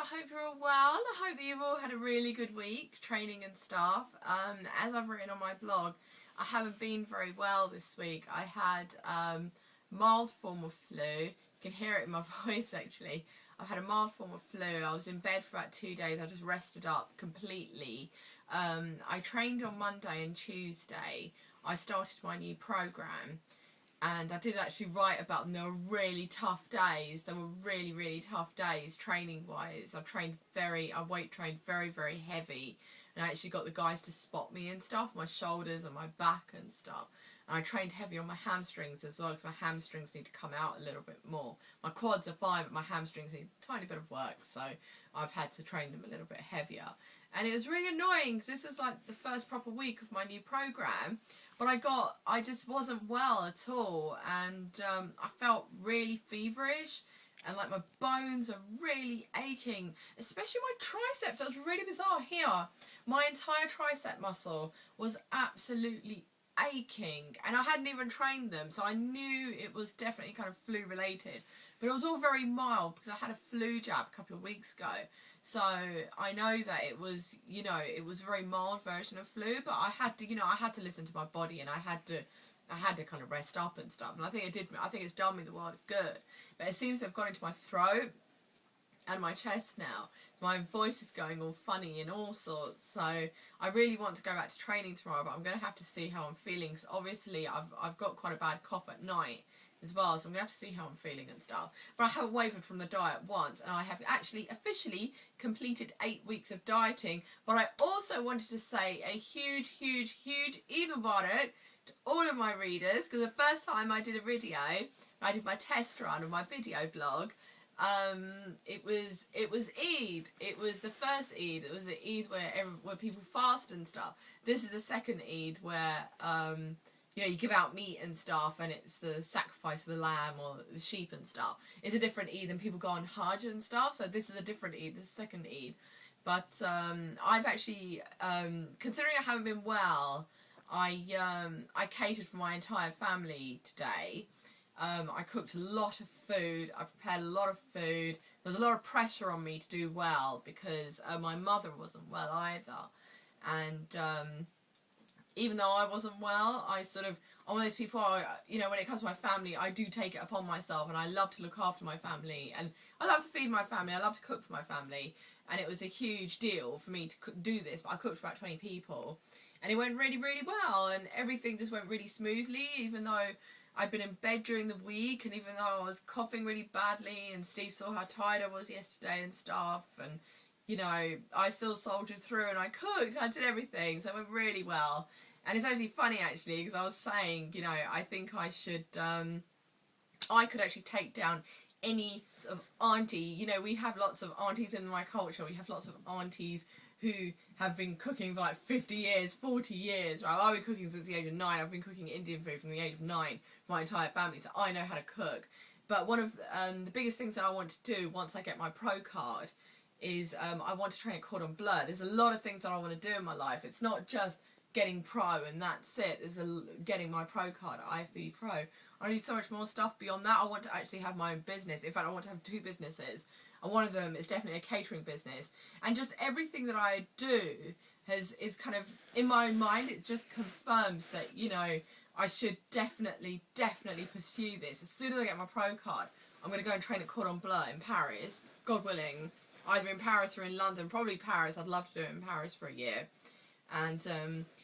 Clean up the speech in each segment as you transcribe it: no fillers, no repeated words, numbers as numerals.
I hope you're all well. I hope that you've all had a really good week, training and stuff. As I've written on my blog, I haven't been very well this week. I had mild form of flu. You can hear it in my voice actually. I've had a mild form of flu. I was in bed for about 2 days. I just rested up completely. I trained on Monday and Tuesday. I started my new program. And I did actually write about them. They were really tough days. They were really, really tough days training-wise. I weight trained very, very heavy. And I actually got the guys to spot me and stuff, my shoulders and my back and stuff. And I trained heavy on my hamstrings as well, because my hamstrings need to come out a little bit more. My quads are fine, but my hamstrings need a tiny bit of work. So I've had to train them a little bit heavier. And it was really annoying, because this is like the first proper week of my new program. But I just wasn't well at all, and I felt really feverish, and like my bones are really aching, especially my triceps. It was really bizarre here. My entire tricep muscle was absolutely aching, and I hadn't even trained them, so I knew it was definitely kind of flu related. But it was all very mild because I had a flu jab a couple of weeks ago. So I know that it was, it was a very mild version of flu, but I had to listen to my body, and I had to kind of rest up and stuff. And I think it's done me the world of good. But it seems to have gone into my throat and my chest now. My voice is going all funny and all sorts. So I really want to go back to training tomorrow, but I'm going to have to see how I'm feeling. So obviously I've got quite a bad cough at night as well, so I'm going to have to see how I'm feeling and stuff. But I haven't wavered from the diet once, and I have actually officially completed 8 weeks of dieting. But I also wanted to say a huge, huge, huge Eid Mubarak to all of my readers, because the first time I did a video, I did my test run on my video blog, it was Eid. It was the first Eid. It was the Eid where people fast and stuff. This is the second Eid where you give out meat and stuff, and it's the sacrifice of the lamb or the sheep and stuff. It's a different Eid, and people go on Hajj and stuff, so this is a different Eid, this is the second Eid. But I've actually, considering I haven't been well, I catered for my entire family today. I cooked a lot of food, I prepared a lot of food. There was a lot of pressure on me to do well, because my mother wasn't well either. And even though I wasn't well, I'm one of those people, when it comes to my family, I do take it upon myself, and I love to look after my family, and I love to feed my family, I love to cook for my family, and it was a huge deal for me to do this, but I cooked for about 20 people, and it went really, really well, and everything just went really smoothly, even though I'd been in bed during the week, and even though I was coughing really badly, and Steve saw how tired I was yesterday and stuff, and I still soldiered through, and I cooked, I did everything, so it went really well. And it's actually funny, actually, because I was saying, I think I should, I could actually take down any sort of auntie. We have lots of aunties in my culture. We have lots of aunties who have been cooking for like 50 years, 40 years. Right? I've been cooking since the age of 9. I've been cooking Indian food from the age of 9 for my entire family, so I know how to cook. But one of the biggest things that I want to do once I get my pro card is I want to train at Cordon Bleu. There's a lot of things that I want to do in my life. It's not just getting pro and that's it. There's getting my pro card at IFBB Pro. I need so much more stuff beyond that. I want to actually have my own business. In fact, I want to have 2 businesses. And one of them is definitely a catering business. And just everything that I do is kind of, in my own mind, it just confirms that, I should definitely pursue this. As soon as I get my pro card, I'm going to go and train at Cordon Bleu in Paris, God willing. Either in Paris or in London. Probably Paris. I'd love to do it in Paris for a year. And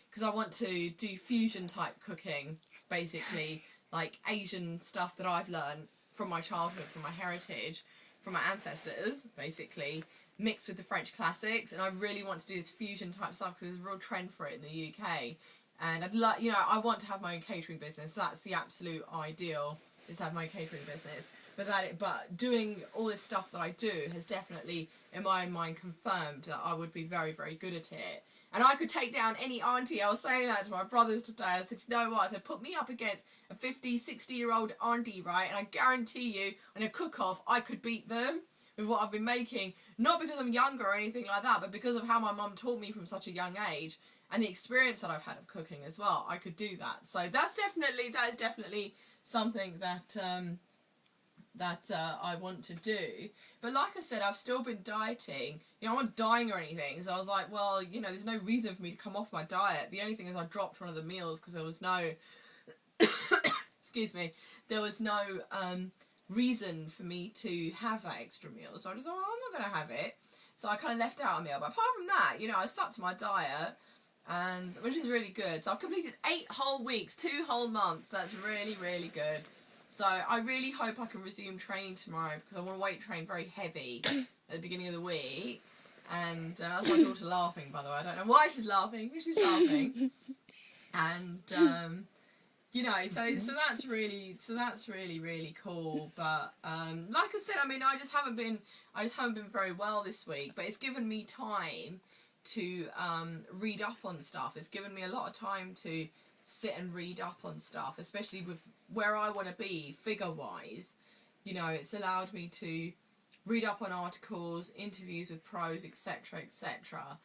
because I want to do fusion type cooking, basically, like Asian stuff that I've learned from my childhood, from my heritage, from my ancestors, basically, mixed with the French classics. And I really want to do this fusion type stuff because there's a real trend for it in the UK. And I want to have my own catering business. That's the absolute ideal, is to have my own catering business. But doing all this stuff that I do has definitely, in my own mind, confirmed that I would be very, very good at it. And I could take down any auntie. I was saying that to my brothers today. I said, you know what? I said, put me up against a 50, 60-year-old auntie, right? And I guarantee you, in a cook-off, I could beat them with what I've been making. Not because I'm younger or anything like that, but because of how my mum taught me from such a young age. And the experience that I've had of cooking as well. I could do that. So that is definitely something that that I want to do. But like I said, I've still been dieting. You know, I'm not dying or anything, so I was like, well, you know, there's no reason for me to come off my diet. The only thing is I dropped one of the meals because there was no excuse me, there was no reason for me to have that extra meal. So I just thought, oh, I'm not going to have it. So I kind of left out a meal. But apart from that, you know, I stuck to my diet, and which is really good. So I've completed 8 whole weeks, 2 whole months. That's really, really good. So I really hope I can resume training tomorrow, because I want to weight train very heavy at the beginning of the week. And that's my daughter laughing, by the way. I don't know why she's laughing, but she's laughing. And you know, so that's really really cool. But like I said, I mean, I just haven't been very well this week. But it's given me time to read up on stuff. It's given me a lot of time to sit and read up on stuff, especially with where I want to be figure-wise. You know, it's allowed me to read up on articles, interviews with pros, etc., etc.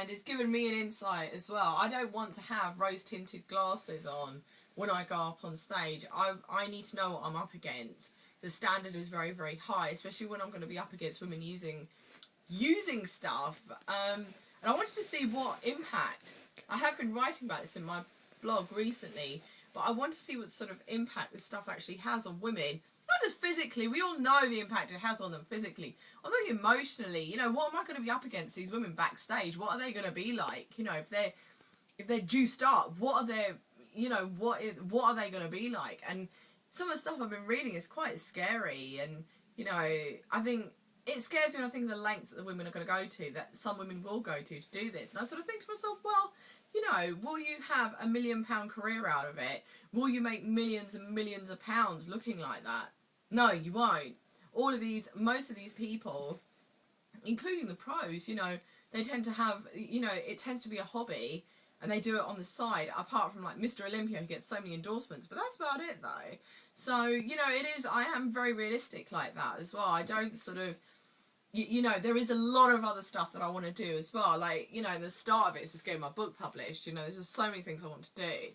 And it's given me an insight as well. I don't want to have rose-tinted glasses on when I go up on stage. I need to know what I'm up against. The standard is very, very high, especially when I'm going to be up against women using stuff. And I wanted to see what impact. I have been writing about this in my blog recently, but I want to see what sort of impact this stuff actually has on women. Not just physically, we all know the impact it has on them physically. I'm talking emotionally. You know, what am I going to be up against these women backstage? What are they going to be like? You know, if they're juiced up, what are their, you know, what are they going to be like? And some of the stuff I've been reading is quite scary, and you know, I think it scares me when I think of the lengths that the women are going to go to, that some women will go to do this. And I sort of think to myself, well, you know, will you have a £1 million career out of it? Will you make millions and millions of pounds looking like that? No, you won't. Most of these people, including the pros, you know, they tend to have, you know, it tends to be a hobby, and they do it on the side, apart from like Mr. Olympia, who gets so many endorsements. But that's about it, though. So, you know, I am very realistic like that as well. I don't sort of, you know, there is a lot of other stuff that I want to do as well. Like, you know, the start of it is just getting my book published. You know, there's just so many things I want to do.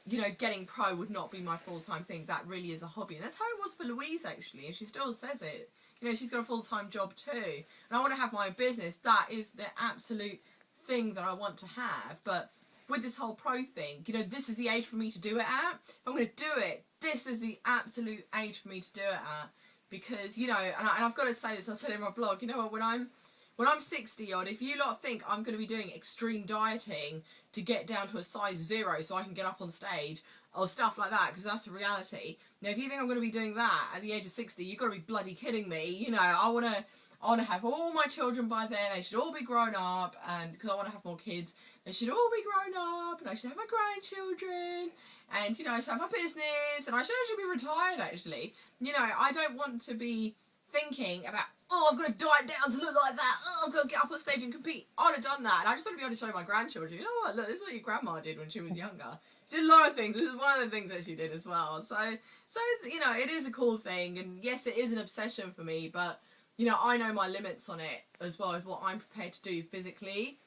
You know, getting pro would not be my full-time thing. That really is a hobby. And that's how it was for Louise, actually. And she still says it. You know, she's got a full-time job too. And I want to have my own business. That is the absolute thing that I want to have. But with this whole pro thing, you know, this is the age for me to do it at. If I'm going to do it, this is the absolute age for me to do it at. Because, you know, and I've got to say this, I said in my blog, you know what, when I'm 60 odd, if you lot think I'm going to be doing extreme dieting to get down to a size 0 so I can get up on stage or stuff like that, because that's the reality. Now, if you think I'm going to be doing that at the age of 60, you've got to be bloody kidding me. You know, I want to have all my children by then. They should all be grown up, and because I want to have more kids, they should all be grown up, and I should have my grandchildren, and, you know, I should have my business, and I should actually be retired, actually. You know, I don't want to be thinking about, oh, I've got to diet down to look like that. Oh, I've got to get up on stage and compete. I would have done that. And I just want to be able to show my grandchildren, you know what, look, this is what your grandma did when she was younger. She did a lot of things. This is one of the things that she did as well. So it's, you know, it is a cool thing. And yes, it is an obsession for me. But, you know, I know my limits on it as well as what I'm prepared to do physically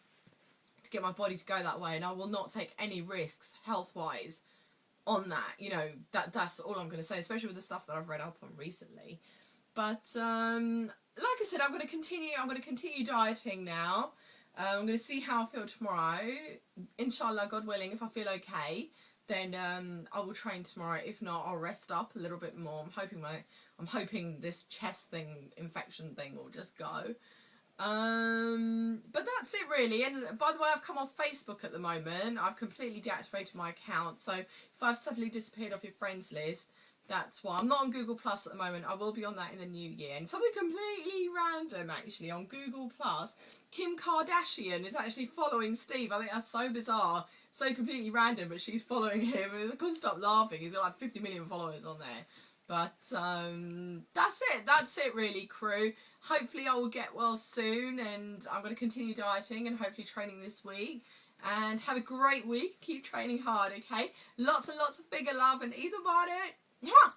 to get my body to go that way. And I will not take any risks health-wise on that. You know, that's all I'm going to say, especially with the stuff that I've read up on recently. But like I said, I'm going to continue dieting now. I'm going to see how I feel tomorrow. Inshallah, God willing, if I feel okay, then I will train tomorrow. If not, I'll rest up a little bit more. I'm hoping this chest infection thing will just go. But that's it really. And by the way, I've come off Facebook at the moment. I've completely deactivated my account. So if I've suddenly disappeared off your friends list, that's why. I'm not on Google Plus at the moment. I will be on that in the new year. And something completely random, actually, on Google Plus, Kim Kardashian is actually following Steve. I think that's so bizarre, so completely random, but she's following him. I couldn't stop laughing. He's got like 50 million followers on there. But that's it really, crew. Hopefully I will get well soon, and I'm going to continue dieting and hopefully training this week. And have a great week. Keep training hard, okay? Lots and lots of figure love and eat about it. Mwah!